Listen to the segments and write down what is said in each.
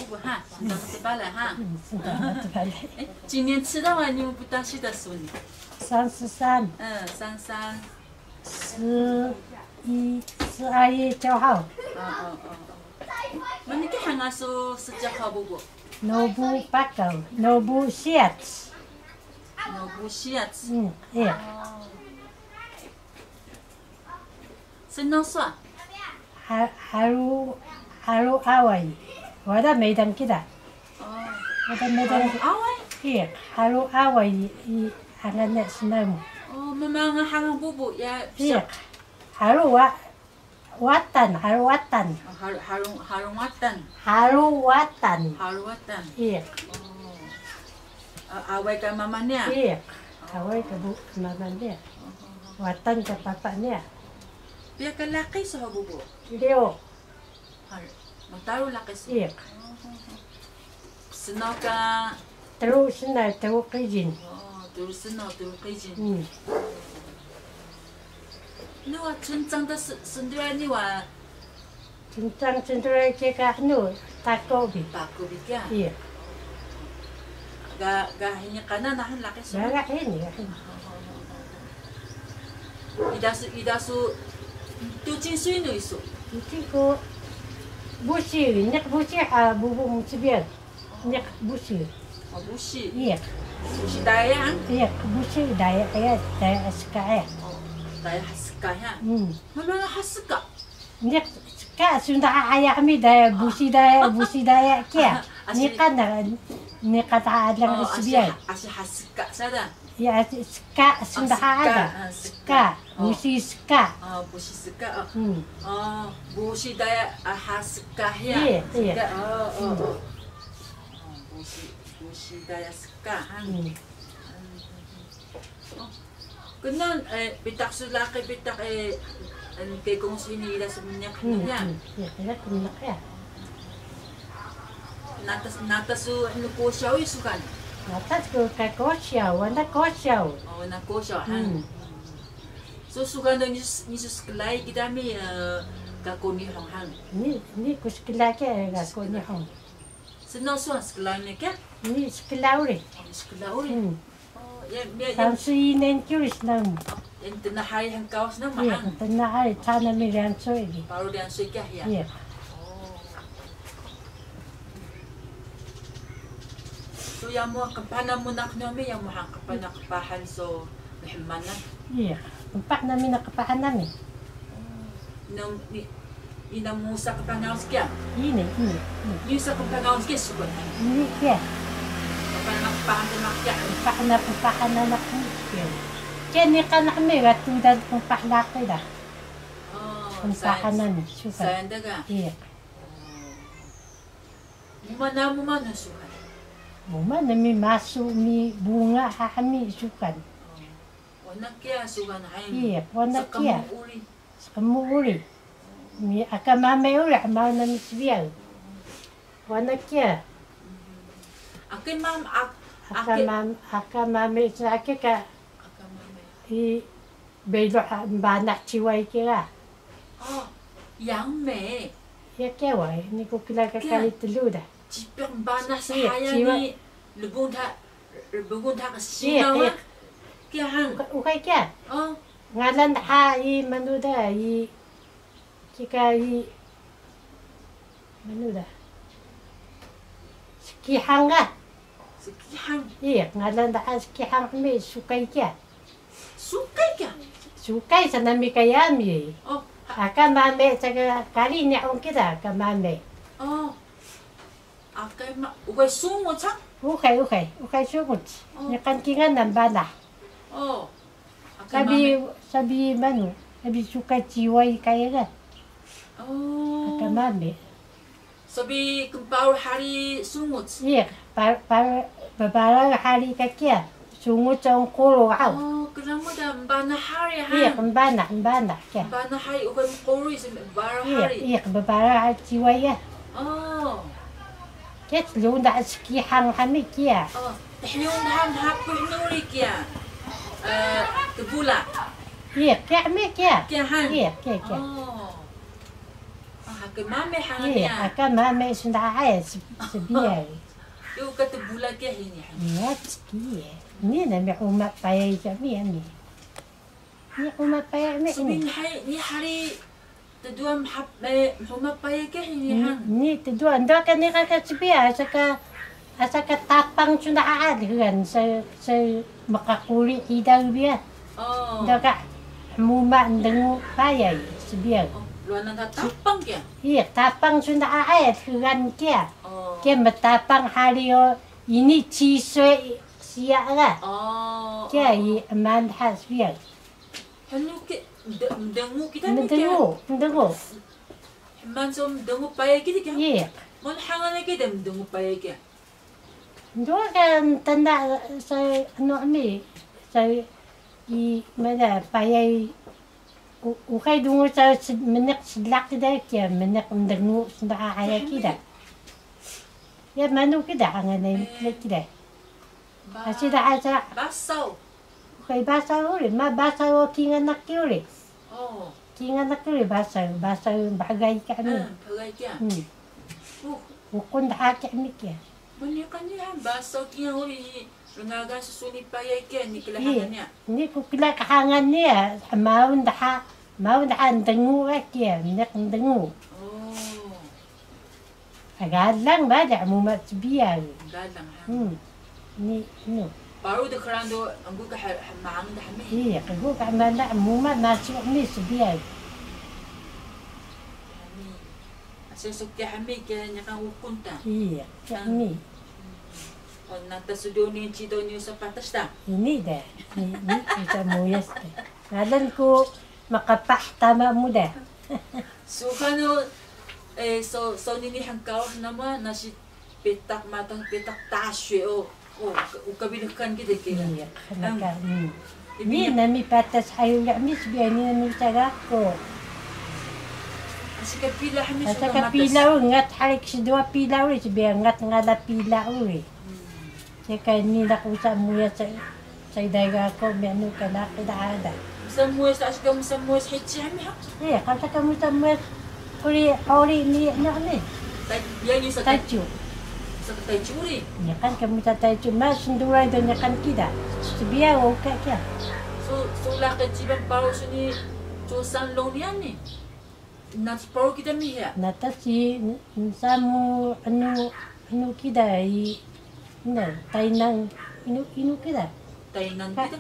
布哈，现在吃饱了哈。现在吃饱了。今年吃到完你们不大喜的数呢33。33。12月9号。那你看俺说19号不不？Nobu Bakal, Nobu Siats. Nobu Siats. Iya. Senang suah. Haru awai. Wada medan kita. Wada medan awai. Iya, haru awai I hangannya senang. Oh, memang hangang bubu ya. Iya. Haru watan. Haru watan. Iya. Awai ke mamanya. Iya. Awai ke mamanya. Watan ke papanya. Dia ke laki sah bubu. Leo. Mataru laki sah. Iya. Senang ka. Terus qijin. terus qijin. Ni wa cenang de sendiri ni wa. Cenang sendiri kita nu takobi. Takobi kia. Iya. Ga hanya kana nahan laki sah. Ga ini. Idasu tu cin sui nu isu. Itu ko busi, nek busi bubu mutibian. Nek busi. Oh busi. Iya. Busi daya. Iya, busi daya sekaya. Daya sekaya. Mana haska? Nek ska sudah ayah mi daya busi daya kia. Ni kan kata ada sebian. Asyik haska sada. Ya, ska sudah ada. Ska, busi ska. Busi ska. Busi daya haska ya. Iya. Busi daya ska. Kenan bitak sulaki bitak kay kung sini ila sa minyak niya. Ya, minyak ya. Natasu nuko siya isukan. Natas ko kakosyaw, wala kosyaw. Wana kosyaw ha. So sukan do nisus kelai kita mi kakoni hong hang. Ni kuskila ke kakoni hong. Senang suan sekelai ni ke? Ni seklauri. Seklauri. Samsi inen kuris nam. Yang tena hari hang kaos na Iya, mahang. tena hari tanah mi rian soy di. Baru dia soy kah ya? Iya. So yang mo kapanan mo nak nami yang mo hang kapahan so mahimana. Iya, empat nami nakapahan nami. Nang ina mo sa kapangaw kya. Ini. Yung sa kapangaw kya sugot. Ini kya. Kapahan na kya. Pahan na kya. Kaya ni ka na kami, watudad kung pahlaki da. Kung pahanan, sukat. Sayang daga? Iya. Mumana mo man ang sukat? Muma nami maso mi bunga hahami sukan. Wana kya sukan hain? Iya, wana kya. Sa kamuuri? Sa kamuuri. Mi akamame uli, mau nami sibiyal. Wana kya. Akin mam, akamame sa ake ka. I belo banak chiwai kira. Oh, yang me. Ya kya wai, ni ko kila ka kali telu dah. Jipang banak sa haya ni lubung ta ka sinawa. Kya hang? Ukay kya. Oh. Ngalan ha I manuda I kika I manuda. Skihang nga. Skihang? Iya, ngalan ha skihang mi sukay kya. Sukay kya? Sukay sa nami kaya mi. Oh. Aka mame sa kali niya on kita ka mame. Oh. Akay ukay sumo chak? Ukay sumut. Niya kan kingan ng bala. Oh. Sabi manu, sabi sukay chiway kaya nga. Oh. Aka mame. Sabi kumpaw hari sumut? Iya, para hari kakya. Sungut sa ang kuro aw. Oh, kailangan mo da mbana hari ha? Iya, mbana kya. Mbana hari, ukay mkoro is mbara hari? Iya, babara chiway ya. Oh. Kaya tulong na skihang kami kya. Oh, yung ham hapoy nuri kya. Kebula. Iya, kya mi kya. Kya han? Iya, kya. Oh. mame Iya, hangnya. akan mama sudah ayah sebiar. Yo kata bulan ke ini. Iya, ski. Ni na may umat payah kami ni. Ni umat payah ni. Subin hai ni hari tedua mahuma paya ke ini hang. Ni kedua anda kan ni kakak sebiar asaka tapang sudah ada kan sa makakuli idang dia. Oh. Anda kak umat dengu payah sebiar. Luar nanda tapang ke? Iya, tapang sudah ada kan kia. Oh. Kia matapang hari ini ciswe siap lah. Oh. Kia aman has biar. Hanu ke dengu kita ni ke? Mendengu. Man som dengu paya kita ke? Iya. Mon hangan ke dem dengu paya ke? Dua kan tanda saya ni saya mana payah ukay dungo sa menek sedlak kita kia menek mendengu sudah ayah kita. Ya manu kita hangan ni kita. Asyik dah aja. Basau. Ukay basa uli, ma basa o kinga nak uli. Oh. Kinga nak uli basa bagay kami. Bagay ke? Ukun dah kami kia. Mana kan ni han basau kia uli rengagan susuni paya ke ni kelahangannya. Ni kukila kahangan ni mau dah dengu kia menek dengu. Oh. Agalang ba dah mumat biar. Galang ha. Ni no. Baru de kerando anggu ka maang dah me. Iya, aku kat mana mumat nasi ni biar. Sesok ke hame ke nyakan ukun ta. Iya, ni. On nata sudo ni cido ni sa patas ta. Ini dah. Ni kita muyas dah. Ngalan ko makapah tama mo dah. So kano so ni hangkaw naman nasi petak matang petak taswe o ukabilukan kita kira. Iya, naka. Ni nami patas ayo mi biar ni nami ko. Asika pila hame Asa ka pilaw ngat halik si dua pilaw ri biar ngat ngala pilaw ri. Jika ni nak usah muyas sa daga ko menu kana ada. Samues asika samues hitsi hame ha. Iya, kata kamu sama ori ni nak ni. Yang ni sa Taju. sa curi. Ya kan kamu taju mas sendurai dan kan kita. Sebiar okey kia. So la ka jiban paro suni so san long ni. Nat paro kita mi ya. Nata si samu anu kita na tainang inu kita. Tainan kita.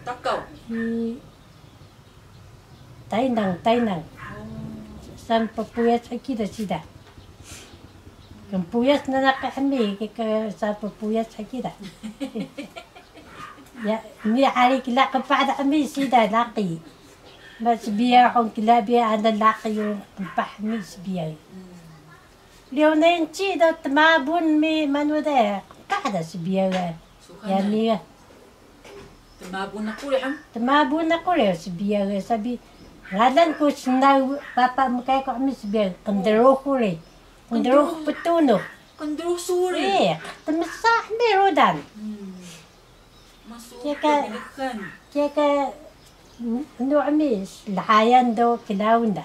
Takaw. Tainang. Sam papuyas kita sida. Kan puyas na nakahami kaya sa papuyas kita. Ya, ni hari kila kepada kami sida laki. Mas biar orang kila biar ada laki yung pahmi biar. Liu na yung cida tamabun mi manu da kada biar. Ya ni Tumabon na ko ham. tamabun ako rin biar sabi ngalan ko sinaw papa mo kaya ko kami biar kandero ko rin. Kandero petuno. Kandro suri. Temasah merodan. Masuk Kaya kebilukan. Kaya ano kami, lahayan daw kilawan da.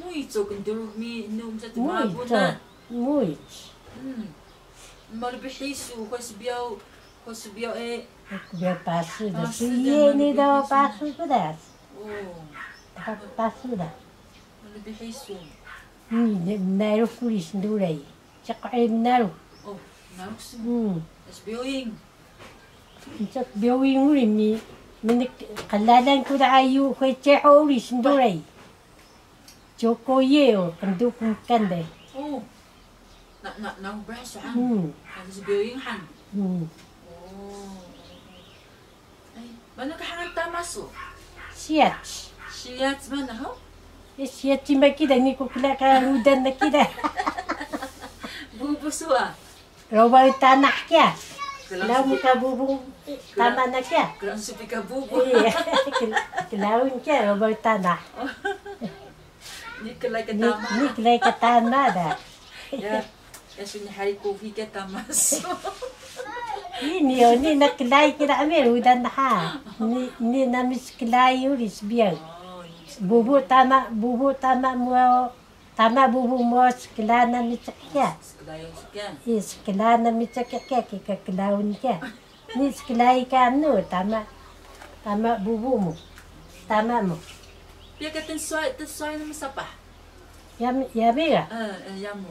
Muy so kandro mi nung sa tumabon na. Muy. Marbihisu kwasbiyaw Kuya paso da. Siye ni daw paso ko da. Oh. Paso da. Marbihisu. Naro kulis nduray. Tsaka ay naro. Oh, naruksu. Asbiyawing. Tsaka biyawing uri mi. Kalalan ko da ayu kay tsaka ulis nduray. Joko yeo kandukong kanda. Oh. Na braso han. Asbiyawing han. Oh. Ay, mana ka hangan tamaso? Siyat. Siyat mana ho? Siyat si makida ni ko kila karudan na kida. Bubuso ah. Rawa tanah kya. Kila mo ka bubong tama na kya. Kurang supi ka bubo. Kilawin kya rawa tanah. Ni kalay ka tama. Ni kilay ka tama da. Ya. Kasi ni hari kopi ka tamaso. Ini ni nak kilay kira amir udan ha. Ni namis kilay ulis biar. Oh, bubu tama mo sekelana mitsakia. Sekelayo sekian. Sekelana mitsakia kika kelaun kia. Ni sekelai ka anu tama bubu mo. Tama mo. Dia kata tersuai nama siapa? Yami ka? Yamu.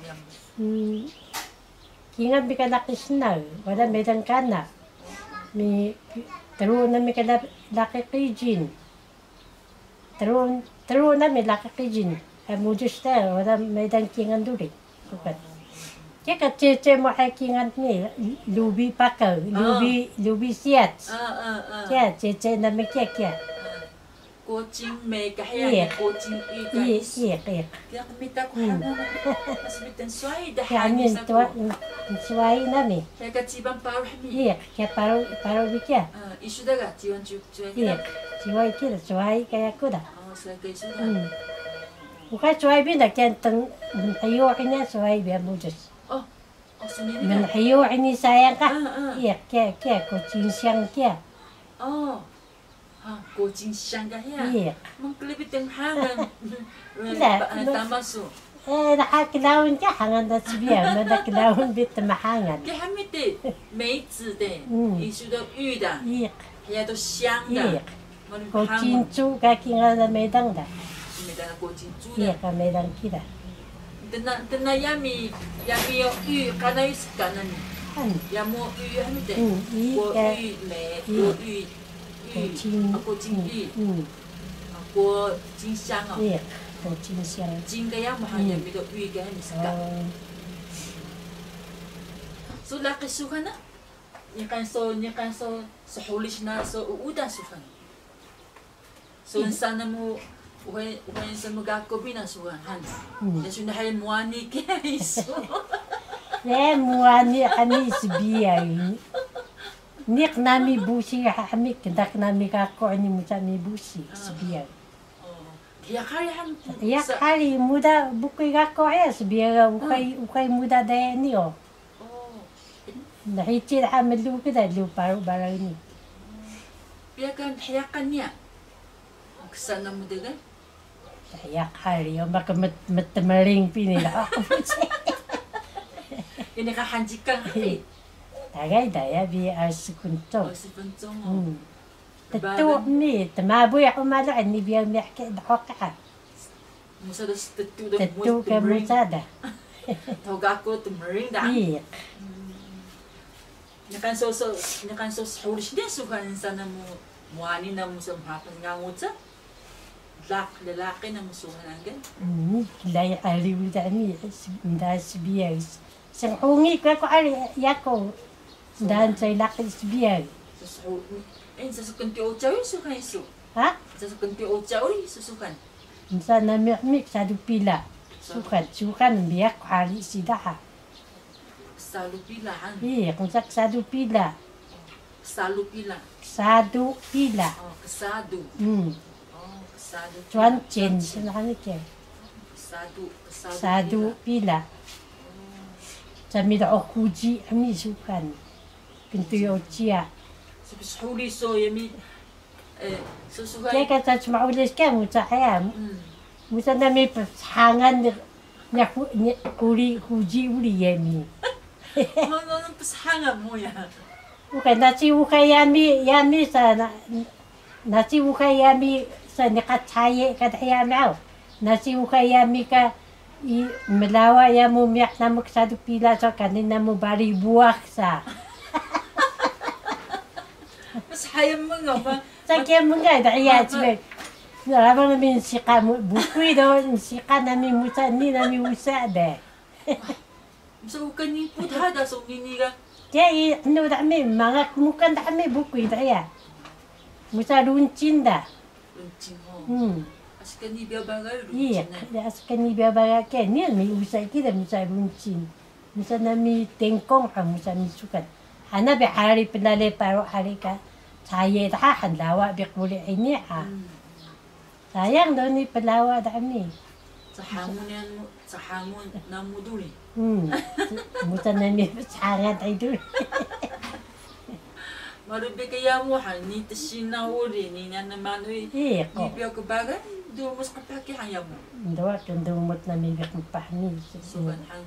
Kinga bika nakisna, wala medang kana. Taro na mi kada laki kijin. Taro na mi laki kijin. Mujus tayo, wala medang kingan duri. Kukat. Kaya cece mo ay kingan ni, lubi pakaw, lubi siyat. Kaya cece na mi kaya. Kucing me kahya, kucing ika. Iya. Kaya kumita ko hana na. Mas bitan suai dah Kaya hangis amin ako. suwai na mi. Kaya katsibang paruh mi. Iya, kaya paro bikya. Isu daga, tiwan cuai Iya, kita. suwai kira, suwai kaya kuda. Suai kaya isu dah. Bukan suwai bina kaya hayo ina suwai biya mujus. Sunyi Men ni. hayo ini sayang ka. Iya, kaya kucing siyang kaya. Kucing siyang kahya. Iya. Mengkelipit yang hangan. Tamasu. Nakakilawin ka, hangan na sibiya. Nakakilawin bit mahangan. Kaya hamid de, 梅子的，艺术的玉的， Iya, 也都香 iya. 的。 Kucing chu ka kinga na medang da. 没得过进猪 Iya 的， ka medang kira. 等那yami有玉，看到有是干的呢， Ano? 要么玉还没得， 国 Iya. 玉梅，国玉国金玉，国金香哦， Iya, kucing siyang. 金的要么还没得玉的还没是干。So laki suka na, ni kan so hulish na so uda suka. So sana mo when sa magakobi na suka han. Yasu na hay muani kaya iso. Muani kami sibiya. Nik nami busi kami kendak nami kako ni musa mi busi sibiya. Kaya kaya han. Ya kali muda bukai kako ya sibiya ukay muda daya ni o. Nahiti na hamelu kita lu paru barang ni. Biarkan hayakan niya. Kesana mo dagan. Ya kali o maka matamaling pinila ako busi. Ini ka hanjikan hai. Tagay daya bi askunto. Oh si pencong oh. Tetu ni tamabu ya umala ni biya mihke dhaka. Musa das tetu da Tetu ka musada. Togako tumring da. Iya. Nakan so hulish din sukan sana mo muani na mo sa hapon nga ngutsa. Lalaki na mo sukan anggan. Lay aliw da ni ndas biya. Sang hungi ko ali yako. Dan say laki biya. Sa sukan ti ochaw sukan isu. Ha? Sa sukan ti ochaw susukan. Sa na mikmik sa dupila. Sukan biya ko ali sidaha. Sadu pila han. Iya, kung sa sadu pila. Salu pila. Sadu pila. Oh, kesadu. Kesadu. Chuan chen, sinahan niya. Sadu pila. Sa mida o kuji, ami sukan. Pinto yung chia. Sabis huli so yami. Susukan. Kaya ka sa maulis ka, musa kaya. Musa na may pasangan na kuji uli yami. Ano pasangan mo yan? Okay, nasi yami sa nasi yami sa nakataye kada yami aw. Nasi yami ka malawa ya mo miyak na mo sa pila sa kanina mo bari buwak sa. Mas hayam mo nga ba? Sa kaya mo nga daya tibe. Narabang namin sika mo bukoy daw sika namin musa ni namin musa de. So kanin puthada so nini ka. Kaya ano dami mga kumukan dami bukoy daya. Musa runcin da. Runcin mo. As kani biya bagay runcin Iya, na. as kani biya baga ke ni mi usai kita musa runcin. Musa nami tengkong ha musa mi sukat. Ana be hari pelale paro hari ka. Saya dah handawa be kuli ini ha. Sayang daw ni pelawa dami. Sa hamon na muduli. Musa nami sangat itu. Marubi kaya mo ha ni tasina uri ni na naman uy. Iya Ni ko. biya ko bagay. do mas kapaki hayamu Ndo kan do mot na mi bik mpahni. sugan han